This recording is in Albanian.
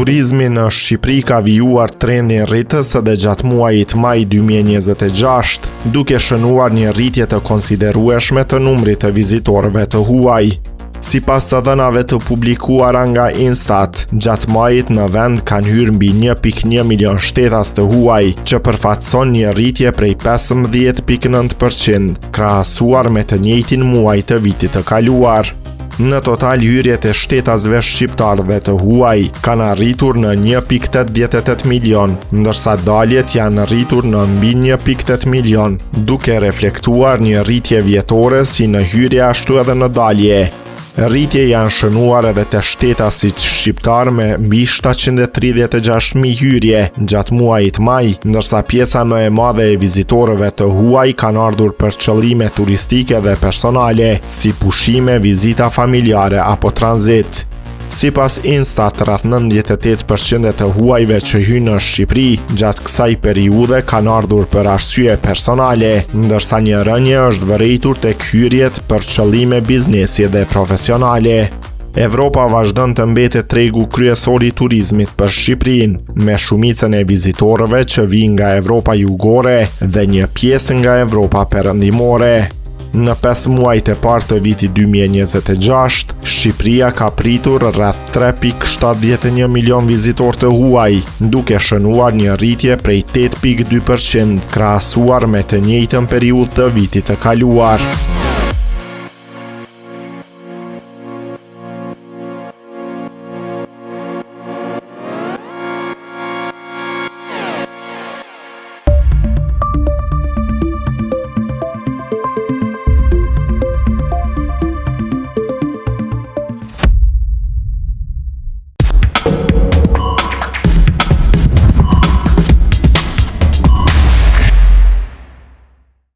Turizmi në Shqipëri ka vijuar trendin rritës dhe gjatë muajit maj 2026, duke shënuar një rritje të konsiderueshme të numrit të vizitorëve të huaj. Sipas të dhënave të publikuara nga Instat, gjatë majit në vend kanë hyrë mbi 1.1 milion shtetas të huaj, që përfaqëson një rritje prej 15.9%, krahasuar me të njëjtin muaj të vitit të kaluar. Në total, hyrjet e shtetasve shqiptar dhe të huaj kanë arritur në 1.88 milion, ndërsa daljet janë arritur në mbi 1.8 milion, duke reflektuar një rritje vjetore si në hyrje ashtu edhe në dalje. Rritje janë shënuar edhe të shtetasit shqiptar me mbi 736.000 hyrje gjatë muajit maj, ndërsa pjesa më e madhe e vizitorëve të huaj kanë ardhur për qëllime turistike dhe personale, si pushime, vizita familjare apo tranzit. Sipas Instat, rreth 98% të huajve që hyjnë në Shqipëri gjatë kësaj periudhe kanë ardhur për arsye personale, ndërsa një rënje është vërejtur tek hyrjet për qëllime biznesi dhe profesionale. Evropa vazhdon të mbetet tregu kryesor i turizmit për Shqipërinë, me shumicën e vizitorëve që vijnë nga Evropa jugore dhe një pjesë nga Evropa perëndimore. Në 5 muajt e parë të vitit 2026, Shqipëria ka pritur rreth 3.71 milion vizitor të huaj, duke shënuar një rritje prej 8.2%, krahasuar me të njëjtën periudhë të vitit të kaluar.